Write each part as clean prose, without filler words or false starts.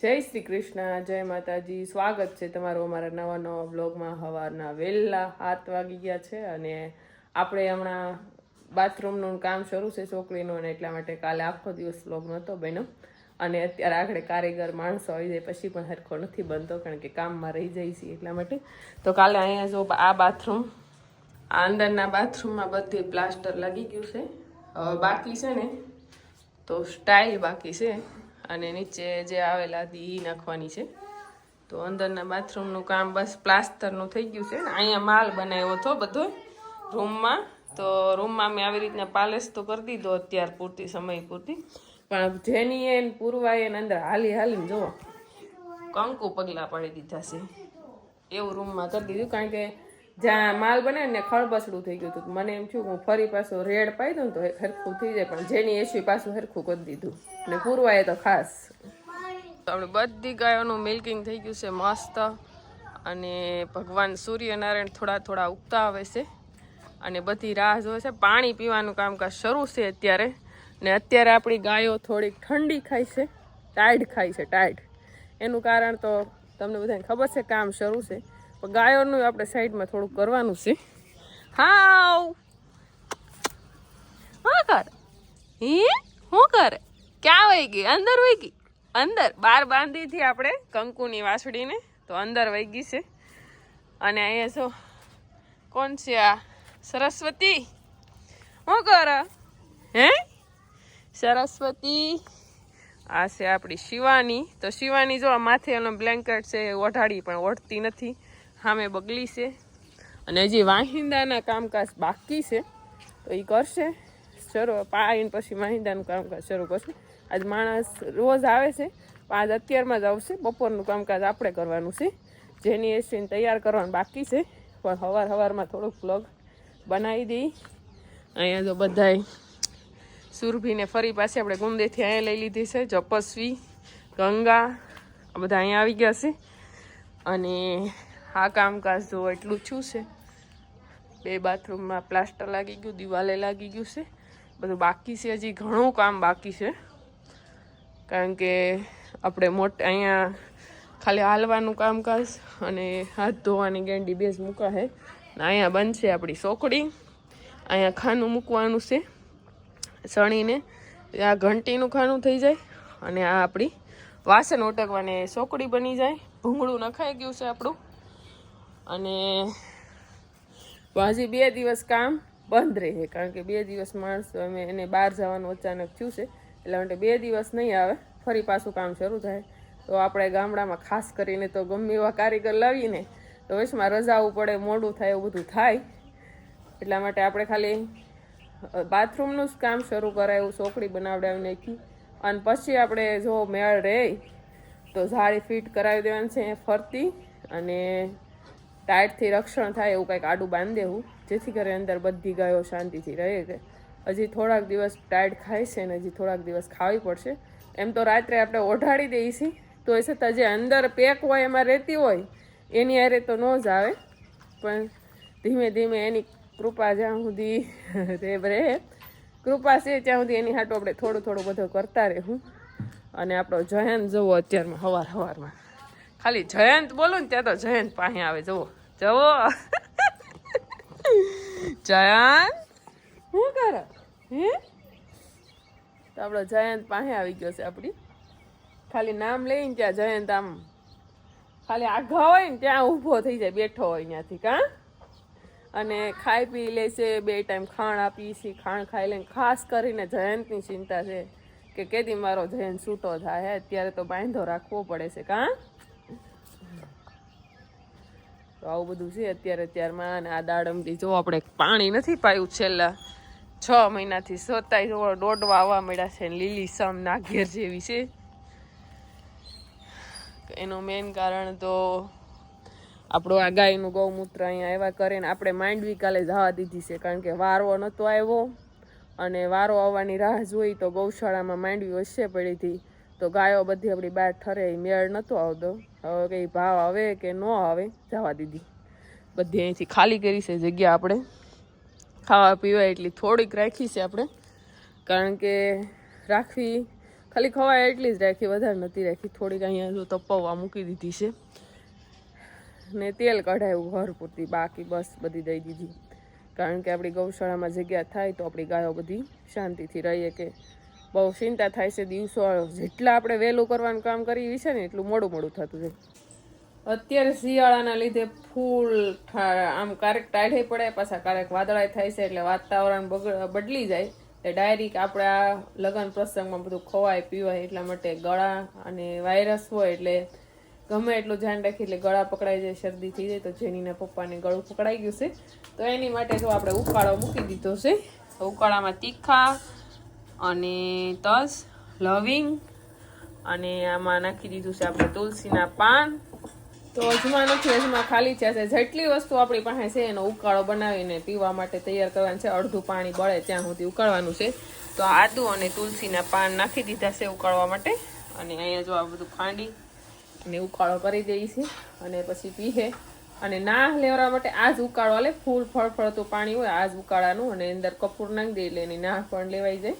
જય શ્રી કૃષ્ણ, જય માતાજી. સ્વાગત છે તમારું અમારા નવા વ્લોગમાં. સવારના વહેલા 7 વાગી ગયા છે અને આપણે હમણાં બાથરૂમનું કામ શરૂ છે છોકરીનું, અને એટલા માટે કાલે આખો દિવસ વ્લોગ નહોતો બન્યો. અને અત્યારે આગળ કારીગર માણસો આવી જાય પછી પણ સરખો નથી બનતો, કારણ કે કામમાં રહી જાય છે એટલા માટે. તો કાલે અહીંયા જો આ બાથરૂમ, આ અંદરના બાથરૂમમાં બધી પ્લાસ્ટર લાગી ગયું છે. હવે બાકી છે ને તો સ્ટાઇલ બાકી છે, અને નીચે જે આવેલા હતી એ નાખવાની છે. તો અંદરના બાથરૂમનું કામ બસ પ્લાસ્ટરનું થઈ ગયું છે. અહીંયા માલ બનાવ્યો હતો બધો રૂમમાં. તો રૂમમાં મેં આવી રીતના પાલેસ તો કરી દીધો અત્યાર પૂરતી, સમય પૂરતી. પણ જેની એને પૂરવાય એને અંદર હાલીને જુઓ કંકુ પગલાં પાડી દીધા છે એવું રૂમમાં કરી દીધું. કારણ કે જ્યાં માલ બને ને ખળબસડું થઈ ગયું હતું. મને એમ થયું હું ફરી પાછું રેડ પાઈ દઉં તો હરખું થઈ જાય, પણ જેની એસી પાછું હરખું કરી દીધું ને પૂરવાય તો ખાસ. તો આપણે બધી ગાયોનું મિલ્કિંગ થઈ ગયું છે મસ્ત, અને ભગવાન સૂર્યનારાયણ થોડા ઉગતા આવે છે અને બધી રાહ જોવે છે. પાણી પીવાનું કામકાજ શરૂ છે અત્યારે, ને અત્યારે આપણી ગાયો થોડીક ઠંડી ખાય છે, ટાઈડ ખાય છે, ટાઈડ. એનું કારણ તો તમને બધાને ખબર છે, કામ શરૂ છે. પણ ગાયોનું આપણે સાઈડમાં થોડુંક કરવાનું છે. હાવ શું કરે? શું કરે? ક્યાં વહી ગઈ? અંદર વહી ગઈ? અંદર બહાર બાંધી હતી આપણે કંકુની વાસળીને, તો અંદર વહી ગઈ છે. અને અહીંયા જો કોણ છે આ? સરસ્વતી. શું કરે? હે સરસ્વતી? આ છે આપણી શિવાની. તો શિવાની જો માથે એનો બ્લેન્કેટ છે ઓઢાડી, પણ ઓઢતી નથી. સામે બગલી છે, અને હજી વાહિંદાના કામકાજ બાકી છે, તો એ કરશે શરૂ. પાઈને પછી વાહિંદાનું કામકાજ શરૂ કરશે. આજ માણસ રોજ આવે છે, પણ આજ અત્યારમાં જ આવશે. બપોરનું કામકાજ આપણે કરવાનું છે. જેની એસીને તૈયાર કરવાનું બાકી છે, પણ સવારમાં થોડુંક વ્લોગ બનાવી દઈ. અહીંયા જો બધાય સુરભીને ફરી પાછી આપણે ગુંદેથી અહીંયા લઈ લીધી છે. જપસ્વી, ગંગા, આ બધા અહીંયા આવી ગયા છે. અને આ કામકાજ જો એટલું છું છે. 2 બાથરૂમમાં પ્લાસ્ટર લાગી ગયું, દિવાલે લાગી ગયું છે. બધું બાકી છે, હજી ઘણું કામ બાકી છે. કારણ કે આપણે અહીંયા ખાલી હાલવાનું કામકાજ અને હાથ ધોવાની ગેંડી બેઝ મૂકા છે. અહીંયા બનશે આપણી સોકડી. અહીંયા ખાનું મૂકવાનું છે સણીને. આ ઘંટીનું ખાનું થઈ જાય, અને આ આપણી વાસણ ઉટકવાની સોકડી બની જાય. ભૂંગળું નખાઈ ગયું છે આપણું. અને હજી 2 દિવસ કામ બંધ રહે, કારણ કે 2 દિવસ માણસો એને બહાર જવાનું અચાનક થયું છે, એટલે માટે 2 દિવસ નહીં આવે. ફરી પાછું કામ શરૂ થાય. તો આપણે ગામડામાં ખાસ કરીને તો ગમે એવા કારીગર લાવીને તો વચમાં રજાવું પડે, મોડું થાય, એવું બધું થાય. એટલા માટે આપણે ખાલી બાથરૂમનું જ કામ શરૂ કરાયું, સોકડી બનાવડાવી નાખી. અને પછી આપણે જો મેળ રહે તો જાળી ફિટ કરાવી દેવાની છે ફરતી, અને ટાઈટથી રક્ષણ થાય એવું કંઈક આડું બાંધી દેવું, જેથી કરી અંદર બધી ગાયો શાંતિથી રહે. કે હજી થોડાક દિવસ ટાઈટ ખાય છે, ને હજી થોડાક દિવસ ખાવી પડશે. એમ તો રાત્રે આપણે ઓઢાડી દઈએ છીએ, તો એ છતાં જે અંદર પેક હોય એમાં રહેતી હોય એની હારે તો ન જ આવે. પણ ધીમે ધીમે એની કૃપા જ્યાં સુધી રહે, કૃપા છે ત્યાં સુધી એની હાટું આપણે થોડું બધું કરતા રહેવું. અને આપણો જયંત જવો અત્યારમાં સવારમાં ખાલી જયંત બોલું ને ત્યાં તો જયંત પાસે આવે. જવો જયંત શું કરે? હે તો આપણો જયંત પાસે આવી ગયો છે. આપણી ખાલી નામ લઈને ત્યાં જયંત આમ ખાલી આઘા હોય ને ત્યાં ઊભો થઈ જાય, બેઠો હોય ત્યાંથી. અને ખાઈ પી લે છે. 2 ટાઈમ ખાણ આપીએ છીએ, ખાણ ખાઈ લઈને. ખાસ કરીને જયંતની ચિંતા છે કે કેદી મારો જયંત છૂટો થાય. અત્યારે તો બાંધો રાખવો પડે છે. તો આવું બધું છે અત્યારમાં. અને આ દાડમથી જો આપણે પાણી નથી પાયું છેલ્લા 6 મહિનાથી, સતાય જો દોડવા આવવા મળ્યા છે, લીલી સમ નાઘેર જેવી છે. એનું મેઇન કારણ તો આપણું આ ગાયનું ગૌમૂત્ર અહીંયા એવા કરીને આપણે માંડવી કાલે જવા દીધી છે, કારણ કે વારો નહોતો આવ્યો. અને વારો આવવાની રાહ જોઈ તો ગૌશાળામાં માંડવી વચ્ચે પડી હતી, તો ગાયો બધી આપણી બહાર ઠરે, મેળ નહોતો આવતો. હવે કંઈ ભાવ આવે કે ન આવે, જવા દીધી. બધી અહીંથી ખાલી કરી છે જગ્યા. આપણે ખાવા પીવા એટલી થોડીક રાખી છે આપણે, કારણ કે રાખવી ખાલી ખવાય એટલી જ રાખી, વધારે નથી રાખી. થોડીક અહીંયા જો તપવા મૂકી દીધી છે ને તેલ કઢાવ્યું ઘર પૂરતી, બાકી બસ બધી દઈ દીધી. કારણ કે આપણી ગૌશાળામાં જગ્યા થાય તો આપણી ગાયો બધી શાંતિથી રહીએ. કે બહુ ચિંતા થાય છે દિવસો, જેટલા આપણે વહેલું કરવાનું કામ કરીએ છે ને એટલું મોડું મોડું થતું જાય. અત્યારે શિયાળાના લીધે ફૂલ આમ ક્યારેક ટાઢે પડે, પાછા ક્યારેક વાદળાય થાય છે, એટલે વાતાવરણ બદલી જાય. એટલે ડાયરેક્ટ આપણે આ લગ્ન પ્રસંગમાં બધું ખવાય પીવાય, એટલા માટે ગળા અને વાયરસ હોય એટલે ગમે એટલું ધ્યાન રાખી, એટલે ગળા પકડાઈ જાય, શરદી થઈ જાય. તો જેનીના પપ્પાને ગળું પકડાઈ ગયું છે, તો એની માટે જો આપણે ઉકાળો મૂકી દીધો છે. ઉકાળામાં તીખા અને તજ, લવિંગ અને આમાં નાખી દીધું છે આપણે તુલસીના પાન. તો અજમા નથી, અજમા ખાલી છે. જેટલી વસ્તુ આપણી પાસે છે એનો ઉકાળો બનાવીને પીવા માટે તૈયાર કરવાનું છે. અડધું પાણી બળે ત્યાં સુધી ઉકાળવાનું છે. તો આદુ અને તુલસીના પાન નાખી દીધા છે ઉકાળવા માટે. અને અહીંયા જો આ બધું ખાંડી અને ઉકાળો કરી દઈએ છીએ અને પછી પીએ. અને ના લેવડવા માટે આ જ ઉકાળો હાલે, ફૂલ ફળફળતું પાણી હોય આ જ ઉકાળાનું, અને અંદર કપૂર નાખી દે એટલે એની ના પણ લેવાઈ જાય.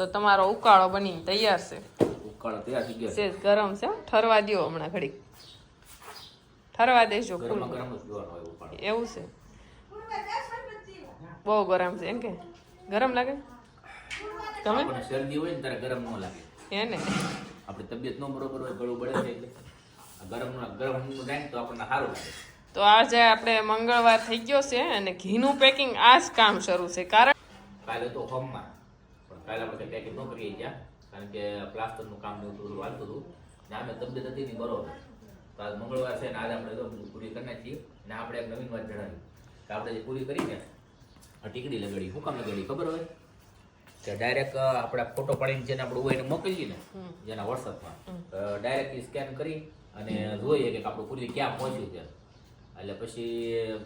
તો તમારો ઉકાળો બનીને તૈયાર છે. ઉકાળો તૈયાર થઈ ગયો છે, ગરમ છે, ઠરવા દો હમણાં ઘડીક, ઠરવા દેજો. ફૂલ એવું છે, બહુ ગરમ છે એમ કે ગરમ લાગે તમે? શરદી હોય ને ત્યારે ગરમ ન લાગે એને, આપણી તબિયત ન બરોબર હોય, ગળું બળે છે, એટલે ગરમ રાખ તો આપણને સારું લાગે. તો આજે આપણે મંગળવાર થઈ ગયો છે અને ઘીનું પેકિંગ આ જ કામ શરૂ છે. કારણ કાલે તો હોમમાં પણ કાલે આપણે પેકિંગ ન કરીએ ગયા, કારણ કે પ્લાસ્ટરનું કામ ને બધું વાળતું હતું ને અમે તબિયત હતી નહીં બરોબર. તો આજ મંગળવાર છે ને આજે આપણે તો પૂરી કરી નાખીએ. ને આપણે એક નવીન વાત જણાવી કે આપણે જે પૂરી કરીને ટીકડી લગાડી. શું કામ લગાડી ખબર હોય? કે ડાયરેક્ટ આપણે ફોટો પાડીને જેને આપણે હોય એને મોકલીએ ને, જેના વોટ્સઅપમાં ડાયરેક્ટલી સ્કેન કરી અને જોઈએ કે આપણું પૂરી ક્યાં પહોંચ્યું છે. એટલે પછી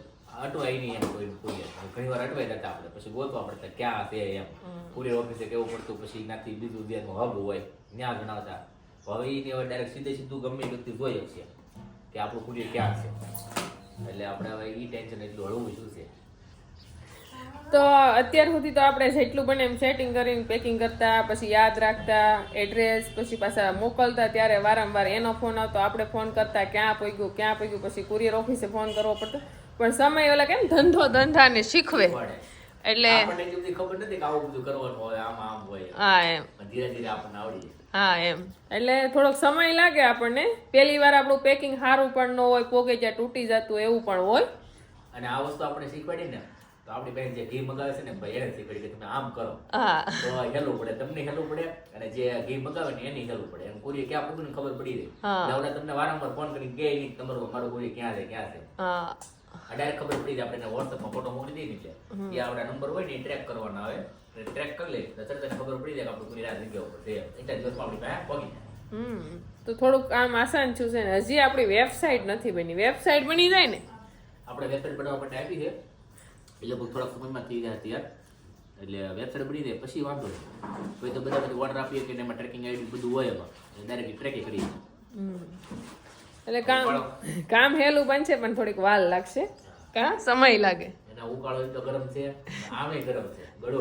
અટવાય નહીં એમ કોઈ પૂરી, ઘણી વાર અટવાઈ જતા આપણે પછી ગોતવા પડતા ક્યાં છે એમ. કુરિયર ઓફિસે કેવું પડતું, પછી એનાથી બીજું જેનું હબ હોય ત્યાં જણાવતા. હવે એને હવે ડાયરેક્ટ સીધું ગમે વ્યક્તિ જોઈ શકશે કે આપણું કુરિયર ક્યાં છે. એટલે આપણે હવે એ ટેન્શન એટલું હળવું શું છે. તો અત્યાર સુધી તો આપણે જેટલું બને એમ સેટિંગ કરીને પેકિંગ કરતા, પછી યાદ રાખતા એડ્રેસ, પછી પાછા મોકલતા ત્યારે વારંવાર એનો ફોન આવતો, આપણે ફોન કરતા ક્યાં પગ્યું, પછી કુરિયર ઓફિસે ફોન કરવો પડતો. પણ સમય ઓલા કેમ ધંધાને શીખવે એટલે ખબર નથી કે આવું બધું કરવાનું હોય, આમ હોય. હા એમ, ધીરે ધીરે આપણને આવડી જાય. હા એમ, એટલે થોડોક સમય લાગે આપણને. પહેલી વાર આપણું પેકિંગ સારું પણ ન હોય, પોગે જ્યાં તૂટી જતું એવું પણ હોય. અને આ વસ્તુ આપણે શીખવાડી ને તો આપણી બેન જે ઘી મગાવે છે ને ભાઈ એને શીખવાડી કે તમે આમ કરો તો હેલું પડે, તમને હેલું પડે, અને જે ઘી મગાવે ને એની હેલું પડે. એમ કુરિયર ક્યાં પૂરું ખબર પડી જાય. એટલે તમને વારંવાર ફોન કરી કે નહીં તમારું મારું કુરિયર ક્યાં છે ડાયરેક્ટ ખબર પડી જાય. આપણે વોટ્સઅપમાં ફોટો મોકલી દઈએ એટલે એ આપણા નંબર હોય ને એ ટ્રેક કરવાના આવે, ટ્રેક કરી લે તો તરત ખબર પડી જાય કે આપણું કુરિયર આ જગ્યા ઉપર છે. એટલા દિવસમાં આપણી પાસે પહોંચી જાય. તો થોડુંક આમ આસાન છું છે ને. હજી આપણી વેબસાઇટ નથી બની, વેબસાઇટ બની જાય ને આપણે વેબસાઇટ બનાવવા માટે આપી છે. એટલે બહુ થોડાક સમયમાં થઈ જાય તૈયાર. એટલે વેબસાઇટ બની જાય પછી વાંધો નહીં. કોઈ તો બધા બધું ઓર્ડર આપીએ કે એમાં ટ્રેકિંગ આઈડી બધું હોય, એમાં ડાયરેક્ટ ટ્રેકિંગ કરી. એટલે કામ હેલું બનશે પણ થોડીક વાર લાગશે, કા સમય લાગે. એના ઉકાળો તો ગરમ છે, આમે ગરમ છે, ગળો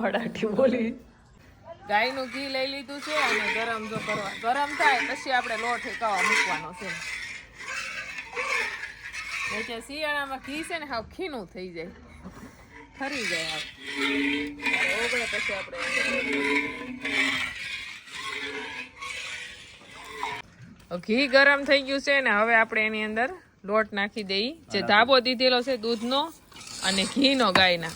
હડાટી બોલી. ગાયનું ઘી લઈ લીધું છે અને ગરમ જો કરવા, ગરમ થાય પછી આપણે લોટ હેકાવા મૂકવાનો છે. એટલે શિયાળામાં ઘી છે ને હાવ ખીનું થઈ જાય, ઠરી જાય. ઓગળે પછી આપણે ઘી ગરમ થઈ ગયું છે ને હવે આપણે એની અંદર લોટ નાખી દઈએ. જે ધાબો દીધેલો છે દૂધનો અને ઘીનો ગાયના.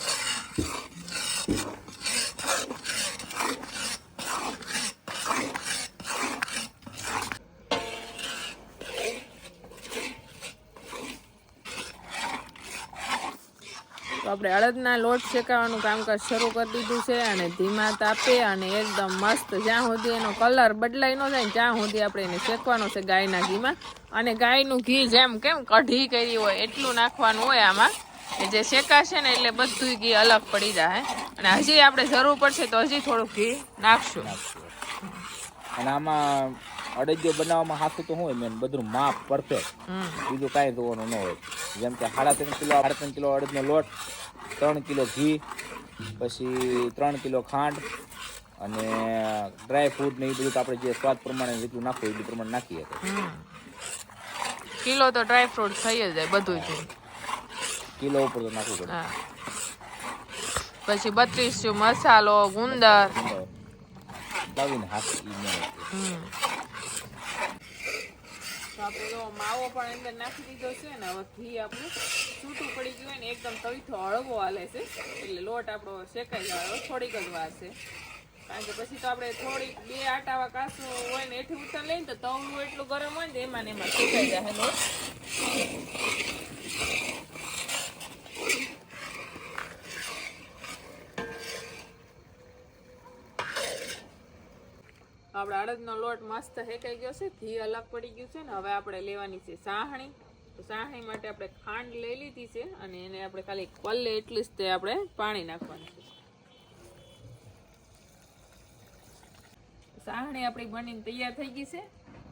તો આપણે અડદના લોટ શેકાવાનું કામકાજ શરૂ કરી દીધું છે અને ધીમા તાપે અને એકદમ મસ્ત જ્યાં સુધી એનો કલર બદલાઈ ન જાય ત્યાં સુધી આપણે એને શેકવાનો છે ગાયના ઘીમાં. અને ગાયનું ઘી જેમ કેમ કઢી કરી હોય એટલું નાખવાનું હોય આમાં, કે જે શેકાશે ને એટલે બધું ઘી અલગ પડી જાય. અને હજી આપણે જરૂર પડશે તો હજી થોડુંક ઘી નાખશું. અને આમાં અડદિયો બનાવવામાં હાથું તો હોય મેન બધું માપ પરફેક્ટ, બીજું કાંઈ જોવાનું ન હોય. જેમ કે 3.5 કિલો અડદનો લોટ, 3 કિલો ઘી, પછી 3 કિલો ખાંડ અને ડ્રાય ફ્રૂટ ને એ બધું તો આપણે જે સ્વાદ પ્રમાણે જેટલું નાખવું એટલું પ્રમાણે નાખીએ. કિલો તો ડ્રાય ફ્રૂટ થઈ જ જાય બધું જ. કિલો ઉપર તો નાખવું પડે. પછી 32 મસાલો, ગુંદર લાવીને હાથ આપણે તો માવો પણ અંદર નાખી દીધો છે ને. હવે ઘી આપણું છૂટું પડી ગયું હોય ને એકદમ તવીથો હળવો હાલે છે એટલે લોટ આપણો શેકાઈ જાય થોડીક જ વાર છે. કારણ કે પછી તો આપણે થોડીક 2 આટાવા કાસો હોય ને એથી ઉતર લઈને તો તવલું એટલું ગરમ હોય ને એમાં ને એમાં શેકાઈ જાય લોટ. આપણે અડદનો લોટ મસ્ત શેકાઈ ગયો છે, ઘી અલગ પડી ગયું છે ને. હવે આપણે લેવાની છે સાહણી. તો સાહણી માટે આપણે ખાંડ લઈ લીધી છે અને એને આપણે ખાલી પલ્લે એટલી જ તે આપણે પાણી નાખવાનું છે. સાહણી આપણી બનીને તૈયાર થઈ ગઈ છે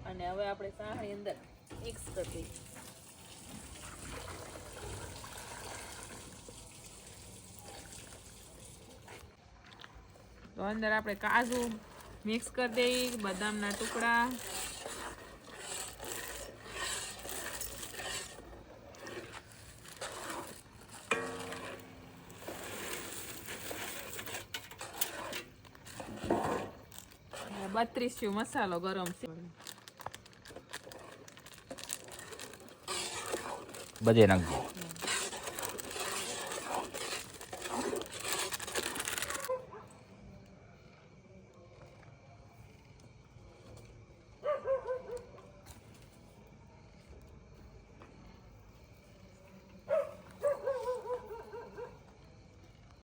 અને હવે આપણે સાહણી અંદર મિક્સ કરી દઈએ. તો અંદર આપણે કાજુ મિક્સ કરી દઈએ, બદામના ટુકડા, અને 32 મસાલો ગરમ છે બધે નાખજો.